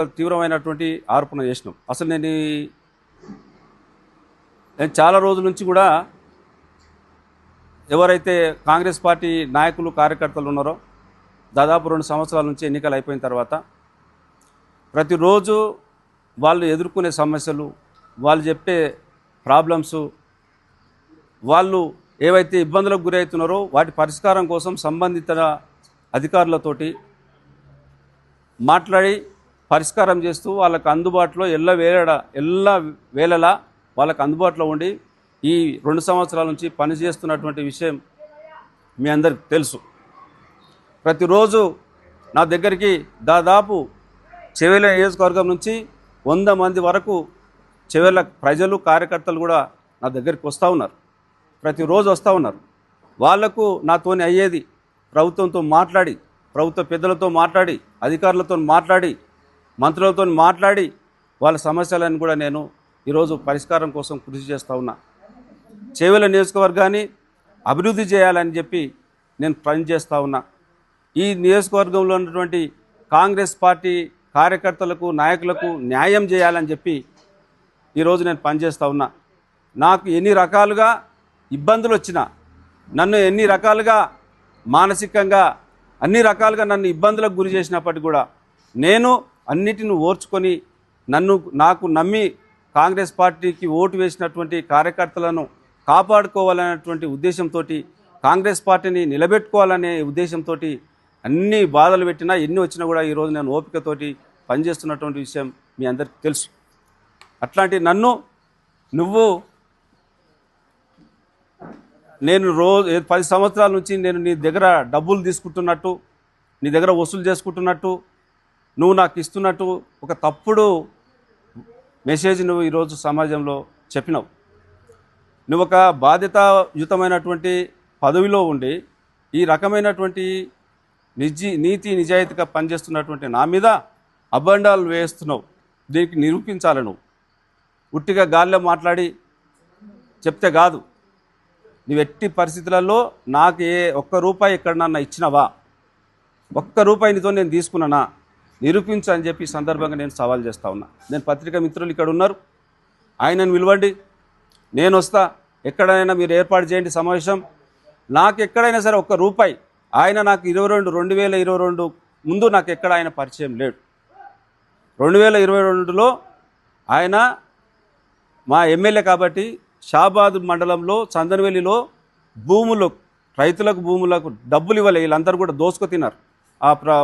తీవ్రమైనటువంటి ఆరోపణ చేసినాం. అసలు నేను చాలా రోజుల నుంచి కూడా ఎవరైతే కాంగ్రెస్ పార్టీ నాయకులు కార్యకర్తలు ఉన్నారో దాదాపు 2 సంవత్సరాల నుంచి ఎన్నికలు అయిపోయిన తర్వాత ప్రతిరోజు వాళ్ళు ఎదుర్కొనే సమస్యలు, వాళ్ళు చెప్పే ప్రాబ్లమ్స్, వాళ్ళు ఏవైతే ఇబ్బందులకు గురవుతున్నారో వాటి పరిష్కారం కోసం సంబంధిత అధికారులతోటి మాట్లాడి పరిష్కారం చేస్తూ వాళ్ళకు అందుబాటులో ఎల్ల వేళలా వాళ్ళకు అందుబాటులో ఉండి ఈ 2 సంవత్సరాల నుంచి పనిచేస్తున్నటువంటి విషయం మీ అందరికి తెలుసు. ప్రతిరోజు నా దగ్గరికి దాదాపు చెవెల నియోజకవర్గం నుంచి 100 మంది వరకు చెవెల ప్రజలు కార్యకర్తలు కూడా నా దగ్గరికి వస్తూ ఉన్నారు. ప్రతిరోజు వస్తూ ఉన్నారు. వాళ్లకు నాతోని అయ్యేది ప్రభుత్వంతో మాట్లాడి, ప్రభుత్వ పెద్దలతో మాట్లాడి, అధికారులతో మాట్లాడి, మంత్రులతో మాట్లాడి వాళ్ళ సమస్యలను కూడా నేను ఈరోజు పరిష్కారం కోసం కృషి చేస్తూ ఉన్నా. చెవెల నియోజకవర్గాన్ని అభివృద్ధి చేయాలని చెప్పి నేను పనిచేస్తూ ఉన్నా. ఈ నియోజకవర్గంలో ఉన్నటువంటి కాంగ్రెస్ పార్టీ కార్యకర్తలకు, నాయకులకు న్యాయం చేయాలని చెప్పి ఈరోజు నేను పనిచేస్తూ ఉన్నా. నాకు ఎన్ని రకాలుగా ఇబ్బందులు వచ్చినా, నన్ను ఎన్ని రకాలుగా మానసికంగా అన్ని రకాలుగా నన్ను ఇబ్బందులకు గురి చేసినప్పటికీ కూడా నేను అన్నిటిని ఓర్చుకొని నాకు నమ్మి కాంగ్రెస్ పార్టీకి ఓటు వేసినటువంటి కార్యకర్తలను కాపాడుకోవాలనేటువంటి ఉద్దేశంతో, కాంగ్రెస్ పార్టీని నిలబెట్టుకోవాలనే ఉద్దేశంతో అన్ని బాధలు పెట్టినా, ఎన్ని వచ్చినా కూడా ఈరోజు నేను ఓపికతోటి పనిచేస్తున్నటువంటి విషయం మీ అందరికీ తెలుసు. అట్లాంటి నన్ను నేను 10 సంవత్సరాల నుంచి నేను నీ దగ్గర డబ్బులు తీసుకుంటున్నట్టు, నీ దగ్గర వసూలు చేసుకుంటున్నట్టు, నువ్వు నాకు ఇస్తున్నట్టు ఒక తప్పుడు మెసేజ్ నువ్వు ఈరోజు సమాజంలో చెప్పినావు. నువ్వు ఒక బాధ్యతాయుతమైనటువంటి పదవిలో ఉండి ఈ రకమైనటువంటి నీతి నిజాయితీగా పనిచేస్తున్నటువంటి నా మీద అబండాలు వేస్తున్నావు. దీనికి నిరూపించాలి. నువ్వు ఉట్టిగా గాల్లో మాట్లాడి చెప్తే కాదు. నువ్వు ఎట్టి పరిస్థితులలో నాకు ఒక్క రూపాయి ఎక్కడన్నా ఇచ్చినవా, ఒక్క రూపాయి నీతో నేను తీసుకున్నానా నిరూపించు అని చెప్పి సందర్భంగా నేను సవాల్ చేస్తూ ఉన్నా. నేను పత్రికా మిత్రులు ఇక్కడ ఉన్నారు, ఆయనను పిలవండి, నేను వస్తా. ఎక్కడైనా మీరు ఏర్పాటు చేయండి సమావేశం. నాకు ఎక్కడైనా సరే ఒక్క రూపాయి ఆయన నాకు 2022 ముందు నాకు ఎక్కడ ఆయన పరిచయం లేడు. 2022లో ఆయన మా ఎమ్మెల్యే కాబట్టి షాబాద్ మండలంలో చందనవెల్లిలో భూములు, రైతులకు భూములకు డబ్బులు ఇవ్వలే. వీళ్ళందరూ కూడా దోసుకు తిన్నారు.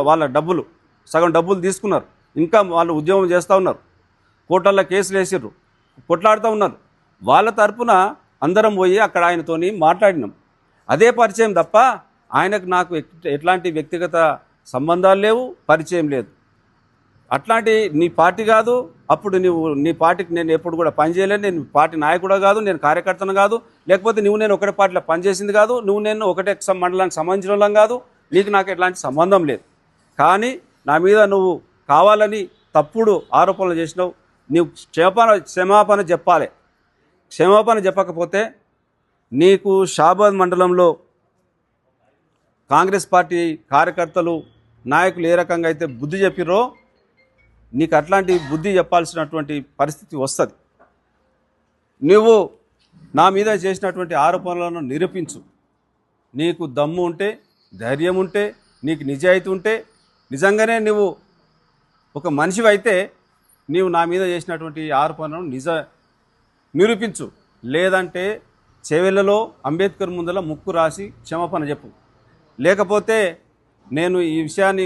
వాళ్ళ డబ్బులు సగం డబ్బులు తీసుకున్నారు. ఇంకా వాళ్ళు ఉద్యమం చేస్తూ ఉన్నారు. కోర్టుల్లో కేసులు వేసిర్రు, కొట్లాడుతూ ఉన్నారు. వాళ్ళ తరపున అందరం పోయి అక్కడ ఆయనతోని మాట్లాడినాం. అదే పరిచయం తప్ప ఆయనకు నాకు ఎట్లాంటి వ్యక్తిగత సంబంధాలు లేవు, పరిచయం లేదు. అట్లాంటి నీ పార్టీ కాదు. అప్పుడు నీ పార్టీకి నేను ఎప్పుడు కూడా పనిచేయలేను. నేను పార్టీ నాయకుడు కాదు, నేను కార్యకర్తను కాదు, లేకపోతే నేను ఒకటే పార్టీలో పనిచేసింది కాదు, నేను ఒకటే మండలానికి సంబంధించిన వాళ్ళం కాదు. నీకు నాకు ఎట్లాంటి సంబంధం లేదు. కానీ నా మీద నువ్వు కావాలని తప్పుడు ఆరోపణలు చేసినావు. నీవు క్షమాపణ చెప్పాలి. క్షమాపణ చెప్పకపోతే నీకు షాబాద్ మండలంలో కాంగ్రెస్ పార్టీ కార్యకర్తలు, నాయకులు ఏ రకంగా అయితే బుద్ధి చెప్పిర్రో నీకు అట్లాంటి బుద్ధి చెప్పాల్సినటువంటి పరిస్థితి వస్తుంది. నువ్వు నా మీద చేసినటువంటి ఆరోపణలను నిరూపించు. నీకు దమ్ము ఉంటే, ధైర్యం ఉంటే, నీకు నిజాయితీ ఉంటే, నిజంగానే నువ్వు ఒక మనిషివి అయితే నీవు నా మీద చేసినటువంటి ఆరోపణలను నిరూపించు. లేదంటే చెవెళ్ళలో అంబేద్కర్ ముందల ముక్కు రాసి క్షమాపణ చెప్పు. లేకపోతే నేను ఈ విషయాన్ని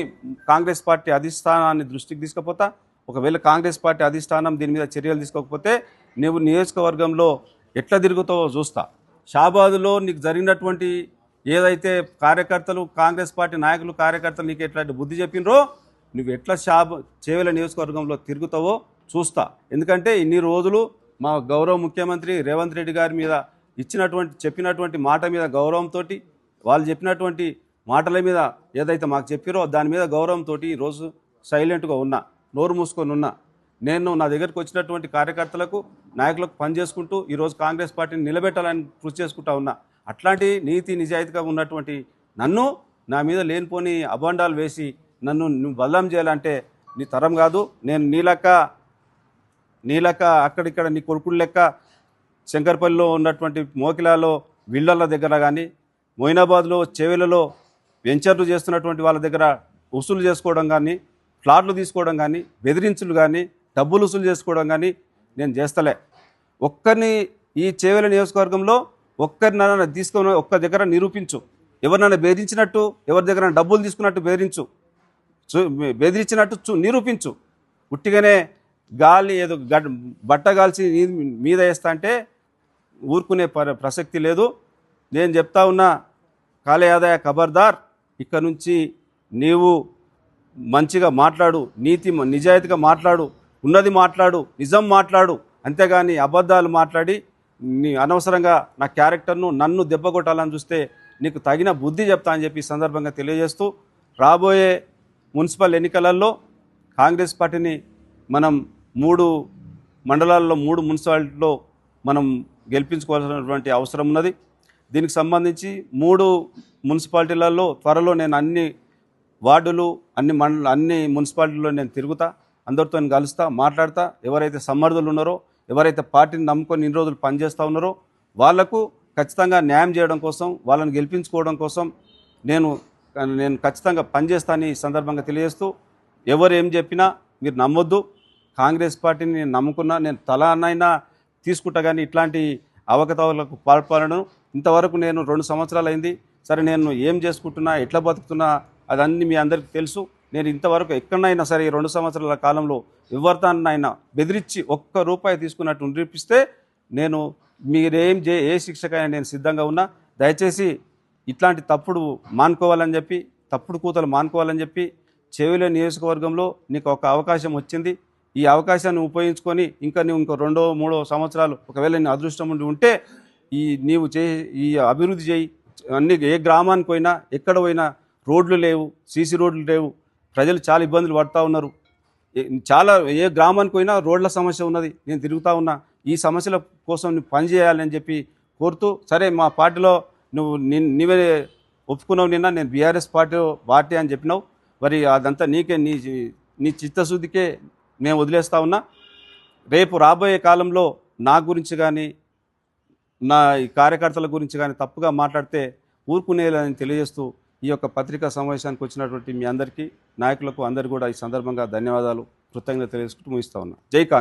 కాంగ్రెస్ పార్టీ అధిష్టానాన్ని దృష్టికి తీసుకుపోతా. ఒకవేళ కాంగ్రెస్ పార్టీ అధిష్టానం దీని మీద చర్యలు తీసుకోకపోతే నువ్వు నియోజకవర్గంలో ఎట్లా తిరుగుతావో చూస్తా. షాబాదులో నీకు జరిగినటువంటి ఏదైతే కార్యకర్తలు, కాంగ్రెస్ పార్టీ నాయకులు, కార్యకర్తలు నీకు ఎట్లాంటి బుద్ధి చెప్పినరో నువ్వు ఎట్లా చెవెల నియోజకవర్గంలో తిరుగుతావో చూస్తా. ఎందుకంటే ఇన్ని రోజులు మా గౌరవ ముఖ్యమంత్రి రేవంత్ రెడ్డి గారి మీద చెప్పినటువంటి మాట మీద గౌరవంతో, వాళ్ళు చెప్పినటువంటి మాటల మీద ఏదైతే మాకు చెప్పారో దాని మీద గౌరవంతో ఈరోజు సైలెంట్గా ఉన్నా, నోరు మూసుకొని ఉన్నా. నేను నా దగ్గరికి వచ్చినటువంటి కార్యకర్తలకు, నాయకులకు పనిచేసుకుంటూ ఈరోజు కాంగ్రెస్ పార్టీని నిలబెట్టాలని కృషి చేసుకుంటా ఉన్నా. అట్లాంటి నీతి నిజాయితీగా ఉన్నటువంటి నన్ను నా మీద లేనిపోని అభాండాలు వేసి నన్ను నువ్వు బదనాం చేయాలంటే నీ తరం కాదు. నేను నీలక అక్కడిక్కడ నీ కొడుకుల లెక్క శంకర్పల్లిలో ఉన్నటువంటి మోకిలాలో విల్లల దగ్గర కానీ, మొయినాబాద్లో చెవెలలో వెంచర్లు చేస్తున్నటువంటి వాళ్ళ దగ్గర వసూలు చేసుకోవడం కానీ, ఫ్లాట్లు తీసుకోవడం కానీ, బెదిరించులు కానీ, డబ్బులు వసూలు చేసుకోవడం కానీ నేను చేస్తలే. ఒక్కరిని ఈ చేవెల నియోజకవర్గంలో ఒక్కరినైనా తీసుకొని ఒక్క దగ్గర నిరూపించు. ఎవరినైనా బెదిరించినట్టు, ఎవరి దగ్గర డబ్బులు తీసుకున్నట్టు బెదిరించినట్టు నిరూపించు. ఉట్టిగానే గాలి ఏదో బట్ట గాల్చి మీద వేస్తా అంటే ఊరుకునే ప్రసక్తి లేదు. నేను చెప్తా ఉన్నా, కాళయాదయ ఖబర్దార్. ఇక్కడ నుంచి నీవు మంచిగా మాట్లాడు, నిజాయితీగా మాట్లాడు, ఉన్నది మాట్లాడు, నిజం మాట్లాడు. అంతేగాని అబద్ధాలు మాట్లాడి నీ అనవసరంగా నా క్యారెక్టర్ను నన్ను దెబ్బ కొట్టాలని చూస్తే నీకు తగిన బుద్ధి చెప్తా అని చెప్పి సందర్భంగా తెలియజేస్తూ, రాబోయే మున్సిపల్ ఎన్నికలలో కాంగ్రెస్ పార్టీని మనం 3 మండలాల్లో 3 మున్సిపాలిటీలో మనం గెలిపించుకోవాల్సినటువంటి అవసరం ఉన్నది. దీనికి సంబంధించి 3 మున్సిపాలిటీలలో త్వరలో నేను అన్ని వార్డులు, అన్ని మున్సిపాలిటీల్లో నేను తిరుగుతా, అందరితో కలుస్తా, మాట్లాడతా. ఎవరైతే సమర్థులు ఉన్నారో, ఎవరైతే పార్టీని నమ్ముకొని ఇన్ని రోజులు పనిచేస్తూ ఉన్నారో వాళ్లకు ఖచ్చితంగా న్యాయం చేయడం కోసం, వాళ్ళని గెలిపించుకోవడం కోసం నేను ఖచ్చితంగా పనిచేస్తానని ఈ సందర్భంగా తెలియజేస్తూ, ఎవరు ఏం చెప్పినా మీరు నమ్మొద్దు. కాంగ్రెస్ పార్టీని నేను నమ్ముకున్నా, నేను తలా అన్నైనా తీసుకుంటా. కానీ ఇట్లాంటి అవకతవకలకు పాల్పడను. ఇంతవరకు నేను 2 సంవత్సరాలు అయింది. సరే, నేను ఏం చేసుకుంటున్నా, ఎట్లా బతుకుతున్నా అదన్నీ మీ అందరికీ తెలుసు. నేను ఇంతవరకు ఎక్కడైనా సరే ఈ 2 సంవత్సరాల కాలంలో ఎవరితోనైనా బెదిరించి ఒక్క రూపాయి తీసుకున్నట్టు నిరూపిస్తే నేను ఏ శిక్షకైనా నేను సిద్ధంగా ఉన్నా. దయచేసి ఇట్లాంటి తప్పుడు కూతలు మానుకోవాలని చెప్పి చెవిల నియోజకవర్గంలో నీకు ఒక అవకాశం వచ్చింది. ఈ అవకాశాన్ని ఉపయోగించుకొని నువ్వు ఇంకో 2, 3 సంవత్సరాలు ఒకవేళ నీ అదృష్టం ఉంటే ఈ అభివృద్ధి చేయి. ఏ గ్రామానికి పోయినా, ఎక్కడ పోయినా రోడ్లు లేవు, సీసీ రోడ్లు లేవు. ప్రజలు చాలా ఇబ్బందులు పడుతూ ఉన్నారు. ఏ గ్రామానికి పోయినా రోడ్ల సమస్య ఉన్నది. నేను తిరుగుతూ ఉన్నా. ఈ సమస్యల కోసం నువ్వు పనిచేయాలని చెప్పి కోరుతూ, సరే మా పార్టీలో నీవే ఒప్పుకున్నావు. నేను బీఆర్ఎస్ పార్టీ అని చెప్పినావు. మరి అదంతా నీకే, నీ చిత్తశుద్ధికే నేను వదిలేస్తా ఉన్నా. రేపు రాబోయే కాలంలో నా గురించి కానీ, నా ఈ కార్యకర్తల గురించి కానీ తప్పుగా మాట్లాడితే ఊరుకునేలని తెలియజేస్తూ, ఈ యొక్క పత్రికా సమావేశానికి వచ్చినటువంటి మీ అందరికీ, నాయకులకు అందరికీ కూడా ఈ సందర్భంగా ధన్యవాదాలు, కృతజ్ఞత తెలియజేసుకుంటూ ముగిస్తా ఉన్నా. జై కాంగ్రెస్.